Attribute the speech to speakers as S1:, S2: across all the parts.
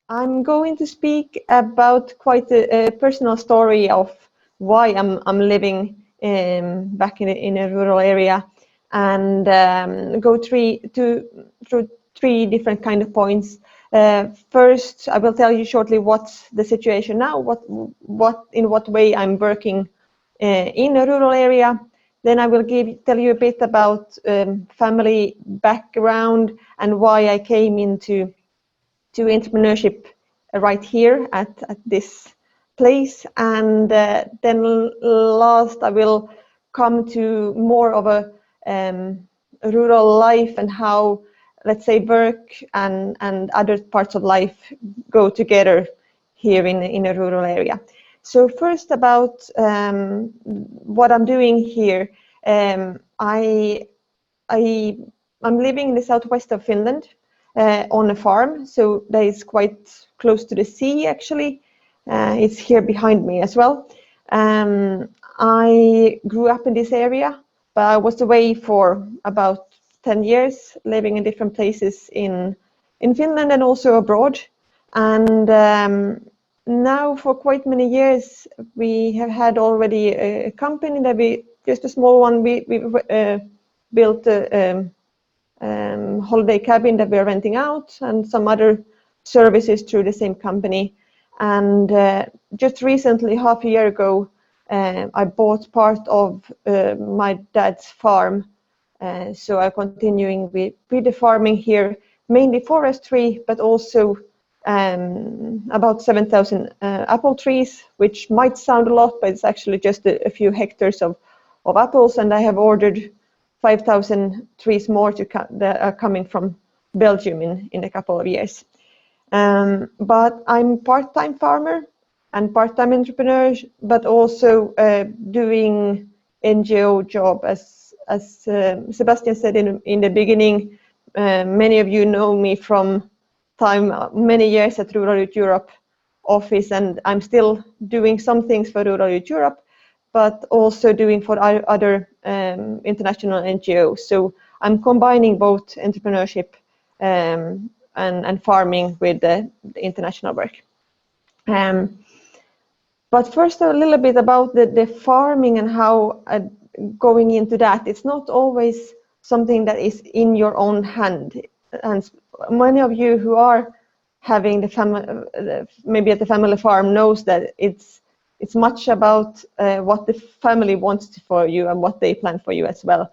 S1: I'm going to speak about quite a personal story of why I'm living back in a rural area, and go through three different kind of points. First, I will tell you shortly what's the situation now, in what way I'm working in a rural area. Then I will tell you a bit about family background and why I came into entrepreneurship right here at this place. And then last I will come to more of a rural life and how, let's say, work and other parts of life go together here in a rural area. So first about what I'm doing here. I'm living in the southwest of Finland on a farm, so that is quite close to the sea actually. It's here behind me as well. I grew up in this area, but I was away for about 10 years, living in different places in Finland and also abroad. And now for quite many years, we have had already a company that just a small one, we built a holiday cabin that we are renting out and some other services through the same company. And just recently, half a year ago, I bought part of my dad's farm. So I'm continuing with the farming here, mainly forestry, but also about 7,000 apple trees, which might sound a lot, but it's actually just a few hectares of apples. And I have ordered 5,000 trees more that are coming from Belgium in a couple of years. But I'm part-time farmer and part-time entrepreneur, but also doing NGO job. As Sebastian said in the beginning, many of you know me from many years at Rural Youth Europe office, and I'm still doing some things for Rural Youth Europe, but also doing for other international NGOs. So I'm combining both entrepreneurship and farming with the international work. But first, a little bit about the farming and how going into that. It's not always something that is in your own hand. And many of you who are having the family, maybe at the family farm, knows that it's much about what the family wants for you and what they plan for you as well.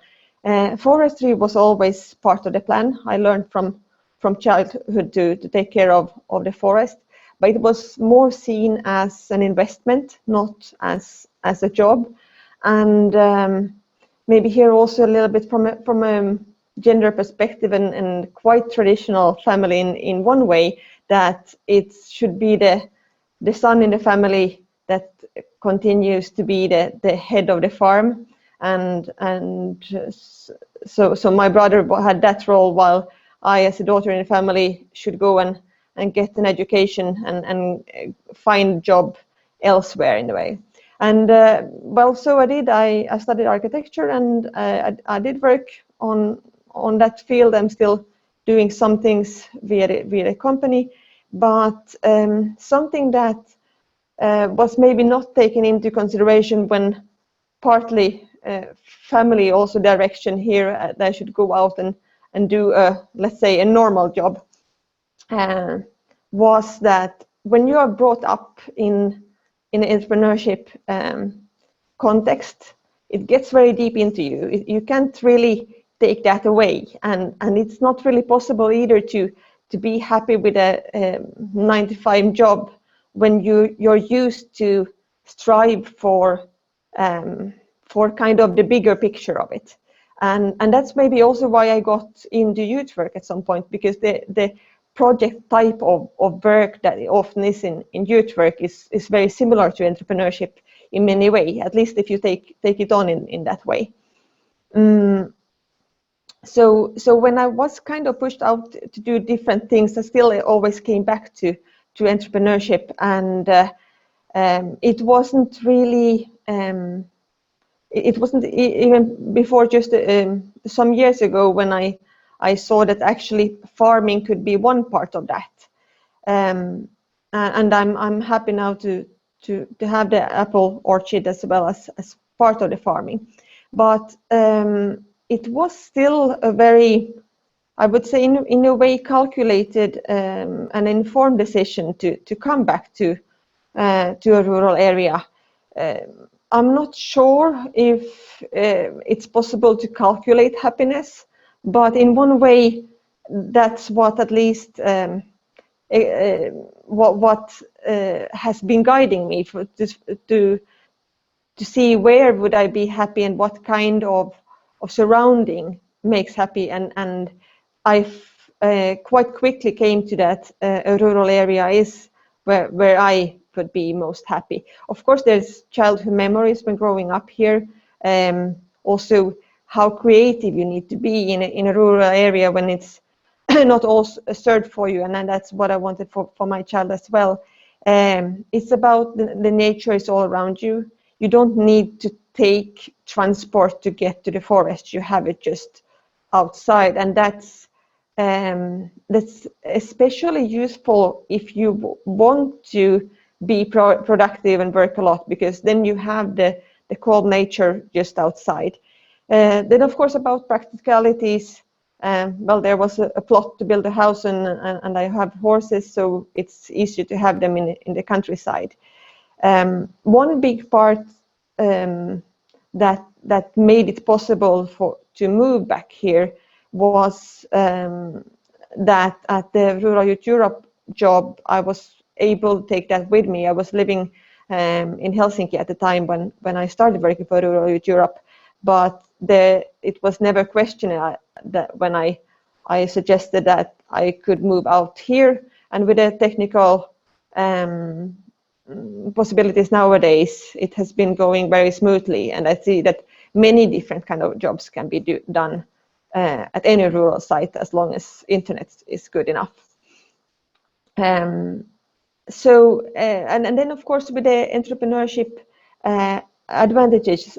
S1: Forestry was always part of the plan. I learned from childhood to take care of the forest, but it was more seen as an investment, not as a job. And maybe here also a little bit from a gender perspective and quite traditional family in one way, that it should be the son in the family that continues to be the head of the farm, and so my brother had that role, while I, as a daughter in the family, should go and get an education and find job elsewhere in the way. And well, so I did. I studied architecture, and I did work on that field. I'm still doing some things via the company, but something that was maybe not taken into consideration when partly family also direction here that I should go out and do let's say a normal job, was that when you are brought up in an entrepreneurship context, it gets very deep into you. You can't really take that away, and it's not really possible either to be happy with a 9-to-5 job when you're used to strive for kind of the bigger picture of it. And that's maybe also why I got into youth work at some point, because the project type of work that often is in youth work is very similar to entrepreneurship in many ways, at least if you take it on in that way. So when I was kind of pushed out to do different things, I still always came back to entrepreneurship, and it wasn't really it wasn't even before just some years ago when I saw that actually farming could be one part of that. and I'm happy now to have the apple orchard as well as part of the farming. But it was still a very, I would say, in a way, calculated and informed decision to come back to a rural area. I'm not sure if it's possible to calculate happiness, but in one way, that's what at least what has been guiding me to see where would I be happy and what kind of surrounding makes happy, and I quite quickly came to that a rural area is where I would be most happy. Of course, there's childhood memories when growing up here. Also, how creative you need to be in a rural area when it's not all served for you, and then that's what I wanted for my child as well. It's about the nature is all around you. You don't need to take transport to get to the forest. You have it just outside, and that's especially useful if you want to be productive and work a lot, because then you have the cold nature just outside. Then, of course, about practicalities. Well, there was a plot to build a house, and I have horses, so it's easier to have them in the countryside. One big part that made it possible to move back here was that at the Rural Youth Europe job, I was able to take that with me. I was living in Helsinki at the time when I started working for Rural Youth Europe, but it was never questioned that when I suggested that I could move out here, and with the technical possibilities nowadays, it has been going very smoothly, and I see that many different kind of jobs can be done at any rural site as long as internet is good enough. So and then of course with the entrepreneurship advantages,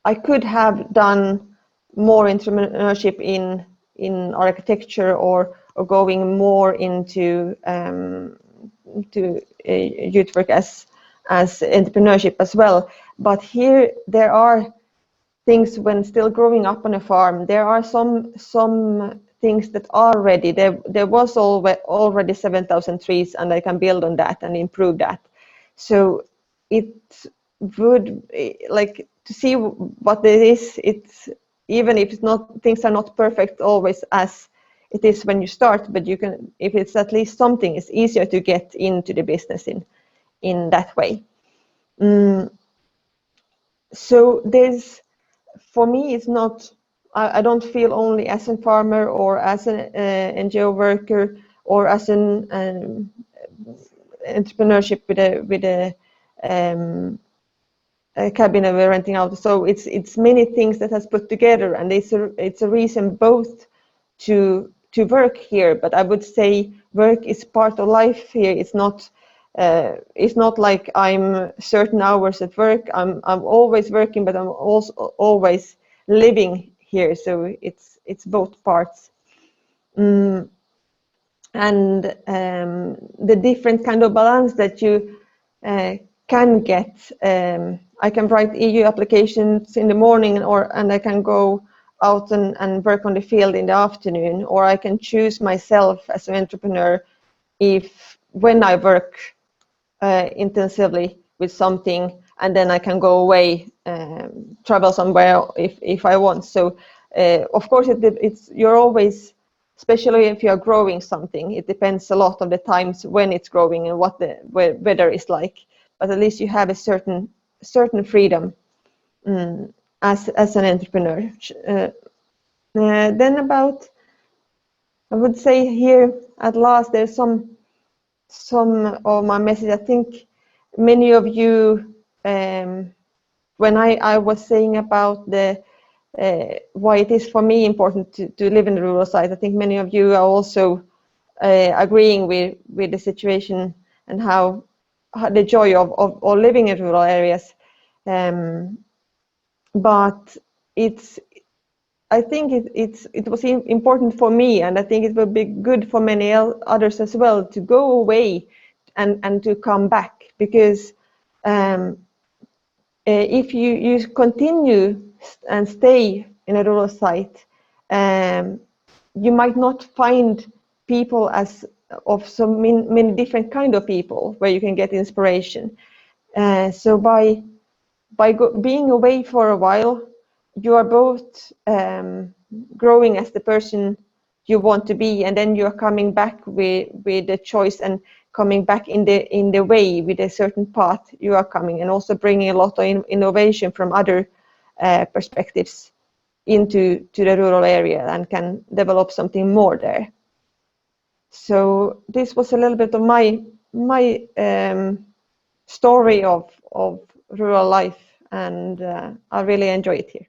S1: I could have done more entrepreneurship in architecture or going more into youth work as entrepreneurship as well. But here there are things when still growing up on a farm. There are some things that are ready. There was already 7,000 trees, and I can build on that and improve that. So it would like to see what it is. It's even if it's not, things are not perfect always as it is when you start, but you can, if it's at least something, it's easier to get into the business in that way. So there's, for me, it's not, I don't feel only as a farmer or as an NGO worker or as an entrepreneurship with a cabin we're renting out. So it's many things that has put together, and it's a reason both to work here. But I would say work is part of life here. It's not like I'm certain hours at work. I'm always working, but I'm also always living here. So it's both parts. And the different kind of balance that you can get. I can write EU applications in the morning, and I can go out and work on the field in the afternoon, or I can choose myself as an entrepreneur when I work intensively with something, and then I can go away, travel somewhere if I want. So of course you're always, especially if you're growing something, it depends a lot on the times when it's growing and what the weather is like, but at least you have a certain freedom as an entrepreneur. Then about, I would say here at last, there's some of my message. I think many of you, when I was saying about the why it is for me important to live in the rural side, I think many of you are also agreeing with the situation and how the joy of living in rural areas. But I think it was important for me, and I think it will be good for many others as well to go away and to come back, because if you continue and stay in a rural site, you might not find people of so many different kind of people where you can get inspiration. So by being away for a while, you are both growing as the person you want to be, and then you are coming back with the choice and coming back in the way with a certain path you are coming, and also bringing a lot of innovation from other perspectives into the rural area and can develop something more there. So this was a little bit of my story of rural life, and I really enjoy it here.